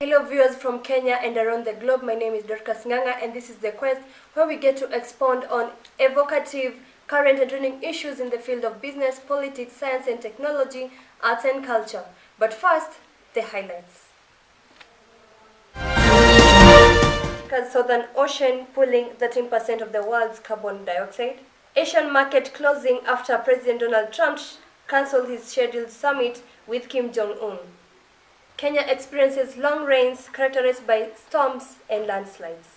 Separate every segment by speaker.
Speaker 1: Hello viewers from Kenya and around the globe, my name is Dorcas Ng'ang'a and this is The Quest, where we get to expound on evocative, current and trending issues in the field of business, politics, science and technology, arts and culture. But first, the highlights. Southern Ocean pulling 13% of the world's carbon dioxide. Asian market closing after President Donald Trump cancelled his scheduled summit with Kim Jong-un. Kenya experiences long rains characterized by storms and landslides.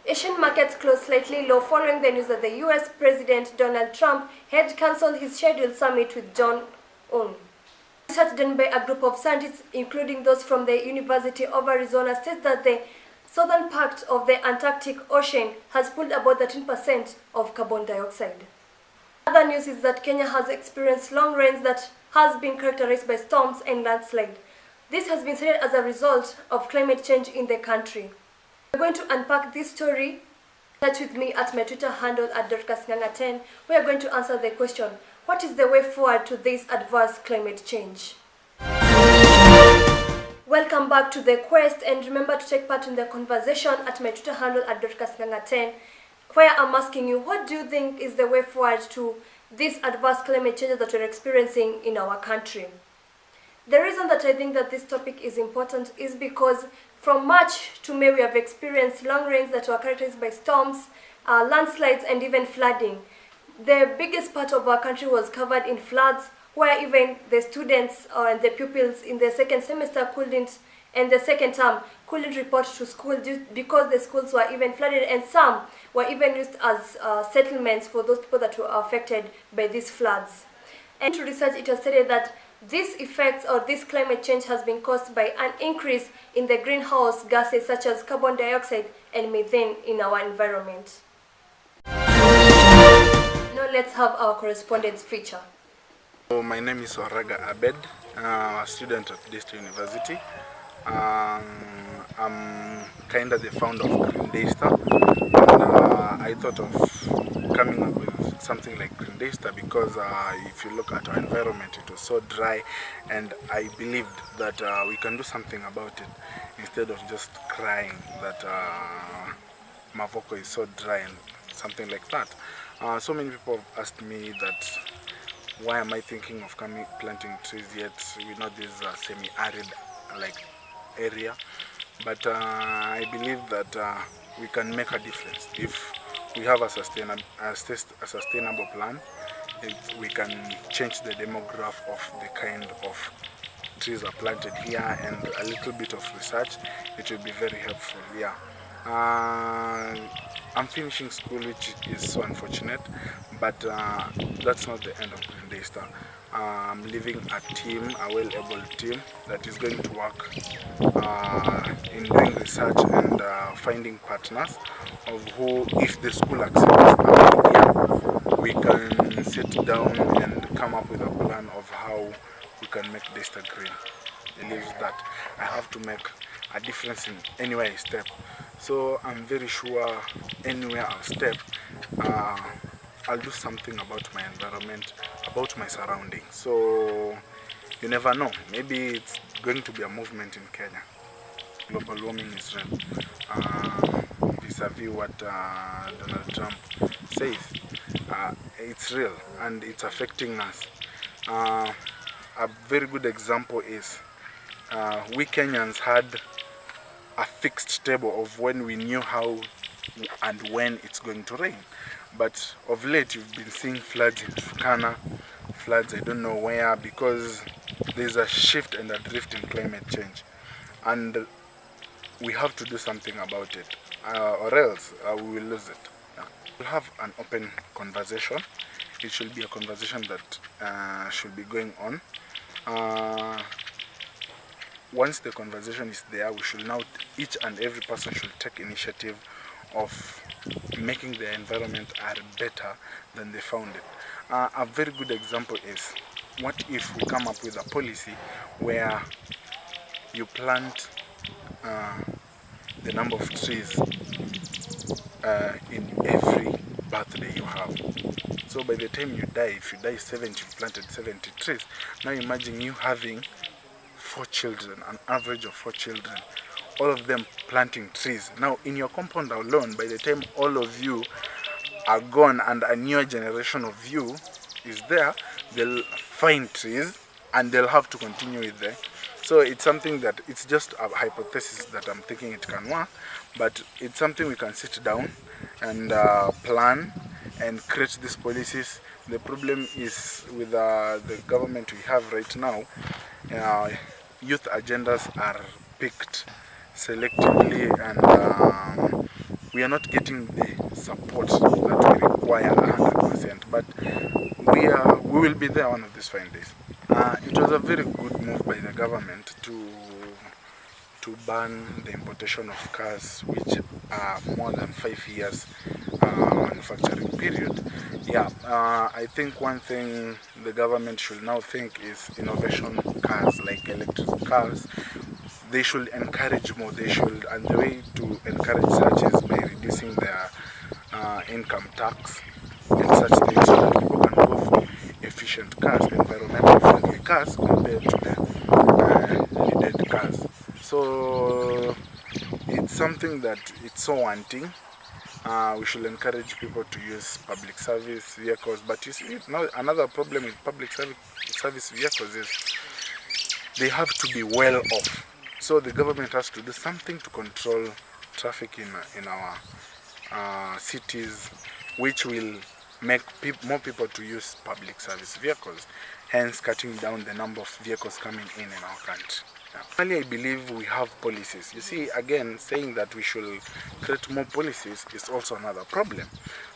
Speaker 1: Asian markets closed slightly low following the news that the US President Donald Trump had cancelled his scheduled summit with Jong-un. Research done by a group of scientists, including those from the University of Arizona, states that the southern part of the Antarctic Ocean has pulled about 13% of carbon dioxide. Other news is that Kenya has experienced long rains that has been characterized by storms and landslide. This has been cited as a result of climate change in the country. We're going to unpack this story. Touch with me at my Twitter handle at Dorcas Ng'ang'a 10. We are going to answer the question, what is the way forward to this adverse climate change? Welcome back to The Quest, and remember to take part in the conversation at my Twitter handle at Dorcas Ng'ang'a 10, where I'm asking you, what do you think is the way forward to these adverse climate changes that we're experiencing in our country? The reason that I think that this topic is important is because from March to May we have experienced long rains that were characterized by storms, landslides and even flooding. The biggest part of our country was covered in floods, where even the students and the pupils in the second semester and the second term couldn't report to school because the schools were even flooded, and some were even used as settlements for those people that were affected by these floods. And to research, it has stated that these effects or this climate change has been caused by an increase in the greenhouse gases such as carbon dioxide and methane in our environment. Now let's have our correspondence feature.
Speaker 2: So my name is Oraga Abed, a student at District University. I'm kind of the founder of Green Daystar, and I thought of coming up with something like Green Daystar because if you look at our environment, it was so dry, and I believed that we can do something about it instead of just crying that Mavoko is so dry and something like that. So many people have asked me that why am I thinking of planting trees yet we know this is a semi-arid area, but I believe that we can make a difference if we have a sustainable plan. We can change the demograph of the kind of trees are planted here, and a little bit of research, it will be very helpful. Yeah. I'm finishing school, which is so unfortunate, but that's not the end of Green Daystar. I'm leaving a team, a well-able team that is going to work in doing research and finding partners of who, if the school accepts our idea, we can sit down and come up with a plan of how we can make Daystar green. I believe that I have to make a difference in anywhere I step. So I'm very sure anywhere I'll step, I'll do something about my environment, about my surroundings. So you never know, maybe it's going to be a movement in Kenya. Global warming is real. Vis-a-vis what Donald Trump says, it's real and it's affecting us. A very good example is we Kenyans had a fixed table of when we knew how and when it's going to rain. But of late you've been seeing floods in Turkana, floods I don't know where, because there's a shift and a drift in climate change. And we have to do something about it, or else we will lose it. Yeah. We'll have an open conversation. It should be a conversation that should be going on. Once the conversation is there, we should now, each and every person should take initiative of making the environment better than they found it. A very good example is, what if we come up with a policy where you plant the number of trees in every birthday you have. So by the time you die, if you die 70, you planted 70 trees. Now imagine you having 4 children, an average of 4 children, all of them planting trees. Now in your compound alone, by the time all of you are gone and a newer generation of you is there, they'll find trees and they'll have to continue with them. So it's something that, it's just a hypothesis that I'm thinking it can work, but it's something we can sit down and plan and create these policies. The problem is with the government we have right now, youth agendas are picked selectively, and we are not getting the support that we require 100%. But we will be there one of these fine days. It was a very good move by the government to ban the importation of cars which are more than 5 years manufacturing period. Yeah, I think one thing the government should now think is innovation cars, like electric cars. They should encourage more. They should, and the way to encourage such is by reducing their income tax and such things, so that people can go for efficient cars, environmental friendly cars compared to the needed cars. So it's something that it's so wanting. We should encourage people to use public service vehicles. But you see, now another problem with public service vehicles is they have to be well off. So the government has to do something to control traffic in our cities, which will make more people to use public service vehicles, hence cutting down the number of vehicles coming in our country. Finally, I believe we have policies. You see, again, saying that we should create more policies is also another problem.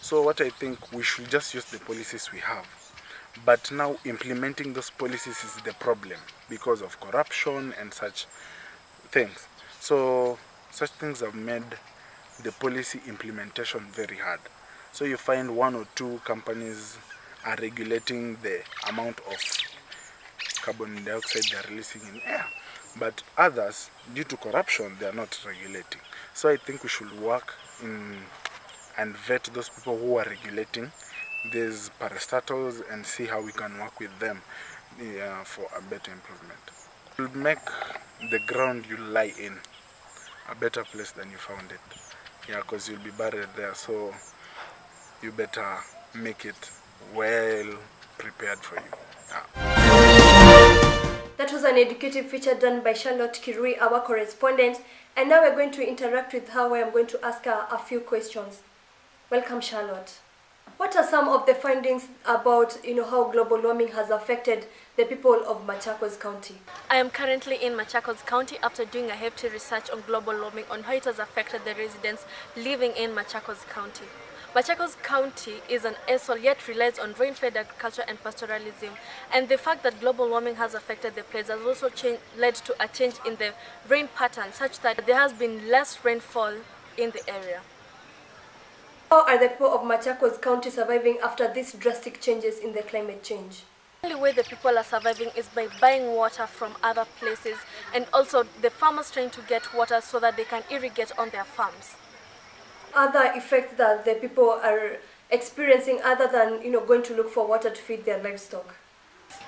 Speaker 2: So what I think, we should just use the policies we have. But now implementing those policies is the problem because of corruption and such things. So such things have made the policy implementation very hard. So you find 1 or 2 companies are regulating the amount of carbon dioxide they are releasing in air, but others, due to corruption, they are not regulating. So I think we should work and vet those people who are regulating these parastatals and see how we can work with them for a better improvement. It will make the ground you lie in a better place than you found it. Yeah, because you'll be buried there, so you better make it well prepared for you. Yeah.
Speaker 1: That was an educative feature done by Charlotte Kirui, our correspondent, and now we're going to interact with her where I'm going to ask her a few questions. Welcome, Charlotte. What are some of the findings about how global warming has affected the people of Machakos County?
Speaker 3: I am currently in Machakos County after doing a hefty research on global warming on how it has affected the residents living in Machakos County. Machakos County is an atoll yet relies on rain-fed agriculture and pastoralism, and the fact that global warming has affected the place has also led to a change in the rain pattern such that there has been less rainfall in the area.
Speaker 1: How are the people of Machakos County surviving after these drastic changes in the climate change?
Speaker 3: The only way the people are surviving is by buying water from other places, and also the farmers trying to get water so that they can irrigate on their farms.
Speaker 1: Other effects that the people are experiencing other than going to look for water to feed their livestock?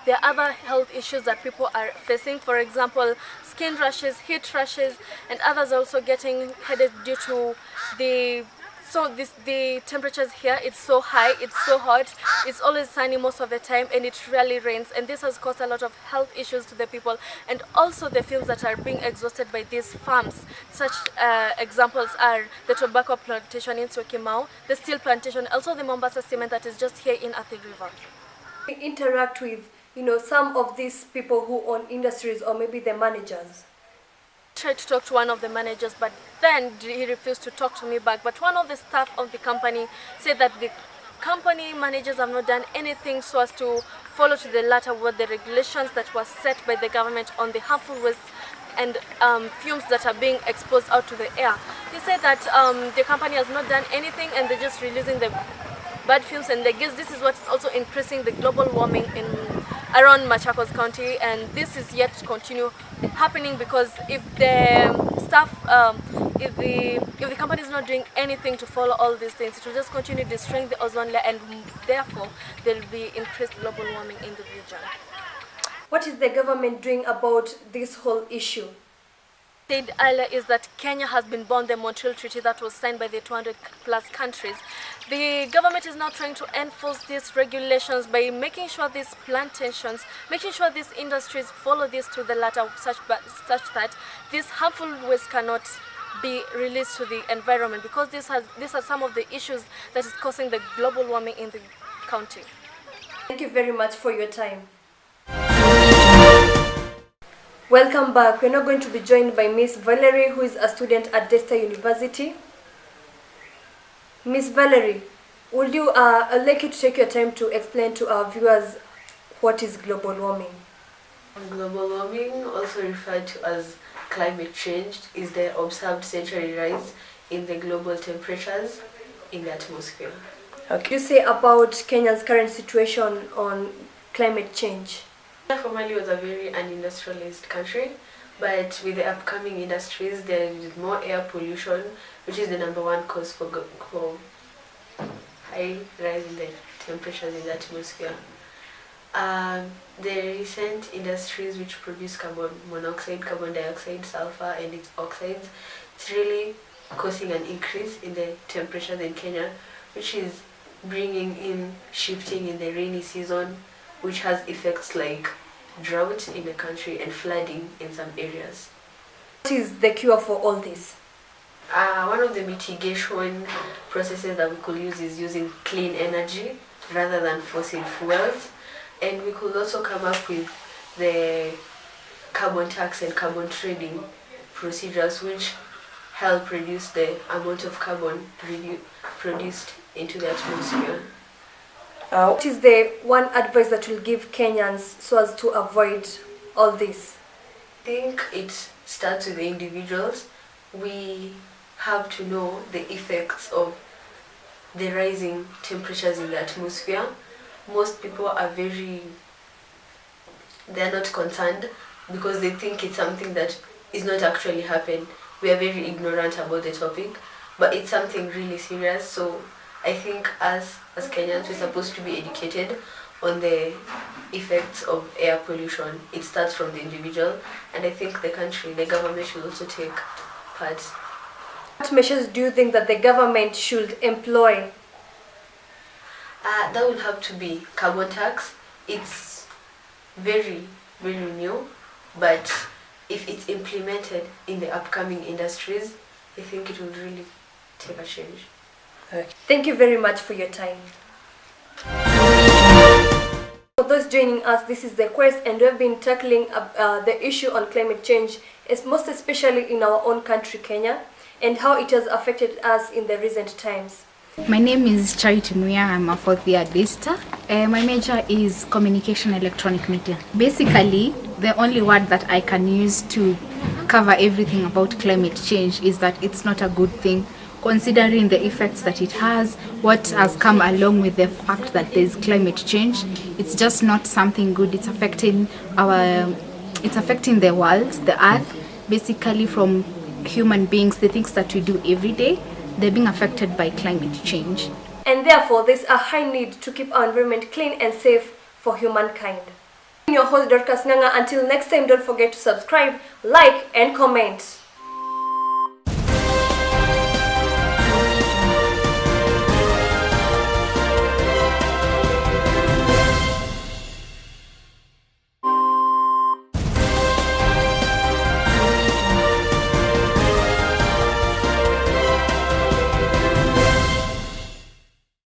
Speaker 3: There are other health issues that people are facing, for example, skin rashes, heat rashes, and others also getting headaches due to the temperatures here. It's so high, it's so hot, it's always sunny most of the time, and it rarely rains, and this has caused a lot of health issues to the people, and also the fields that are being exhausted by these farms. Such examples are the tobacco plantation in Syokimau, the steel plantation, also the Mombasa cement that is just here in Athi River.
Speaker 1: We interact with some of these people who own industries, or maybe the managers.
Speaker 3: Tried to talk to one of the managers, but then he refused to talk to me back. But one of the staff of the company said that the company managers have not done anything so as to follow to the letter with the regulations that were set by the government on the harmful waste and fumes that are being exposed out to the air. He said that the company has not done anything and they're just releasing the bad fumes, and I guess this is what's also increasing the global warming around Machakos County, and this is yet to continue happening because if the staff, if the company is not doing anything to follow all these things, it will just continue destroying the ozone layer, and therefore there will be increased global warming in the region.
Speaker 1: What is the government doing about this whole issue?
Speaker 3: Said earlier is that Kenya has been bound the Montreal Treaty that was signed by the 200 plus countries. The government is now trying to enforce these regulations by making sure these plantations, making sure these industries follow this to the letter such that these harmful waste cannot be released to the environment, because these are some of the issues that is causing the global warming in the county.
Speaker 1: Thank you very much for your time. Welcome back. We're now going to be joined by Miss Valerie, who is a student at Desta University. Miss Valerie, would you I'd like you to take your time to explain to our viewers what is global warming?
Speaker 4: Global warming, also referred to as climate change, is the observed century rise in the global temperatures in the atmosphere.
Speaker 1: What do you say about Kenya's current situation on climate change?
Speaker 4: Kenya formerly was a very unindustrialized country, but with the upcoming industries, there is more air pollution, which is the #1 cause for high rise in the temperatures in the atmosphere. The recent industries which produce carbon monoxide, carbon dioxide, sulfur and its oxides, it's really causing an increase in the temperatures in Kenya, which is bringing in shifting in the rainy season, which has effects like drought in the country and flooding in some areas.
Speaker 1: What is the cure for all this?
Speaker 4: One of the mitigation processes that we could use is using clean energy rather than fossil fuels. And we could also come up with the carbon tax and carbon trading procedures, which help reduce the amount of carbon produced into the atmosphere.
Speaker 1: What is the one advice that will give Kenyans so as to avoid all this?
Speaker 4: I think it starts with the individuals. We have to know the effects of the rising temperatures in the atmosphere. Most people are they're not concerned because they think it's something that is not actually happening. We are very ignorant about the topic, but it's something really serious. So I think as Kenyans, we're supposed to be educated on the effects of air pollution. It starts from the individual, and I think the government should also take part.
Speaker 1: What measures do you think that the government should employ?
Speaker 4: That will have to be carbon tax. It's very, very new, but if it's implemented in the upcoming industries, I think it will really take a change.
Speaker 1: Okay. Thank you very much for your time. For those joining us, this is The Quest, and we've been tackling the issue on climate change, most especially in our own country, Kenya, and how it has affected us in the recent times.
Speaker 5: My name is Charity Muya. I'm a fourth year Desta. My major is communication electronic media. Basically, the only word that I can use to cover everything about climate change is that it's not a good thing, considering the effects that it has, what has come along with the fact that there's climate change. It's just not something good. It's affecting the world, the earth, basically from human beings, the things that we do every day. They're being affected by climate change.
Speaker 1: And therefore, there's a high need to keep our environment clean and safe for humankind. I'm your host, Dorcas Ng'ang'a. Until next time, don't forget to subscribe, like, and comment.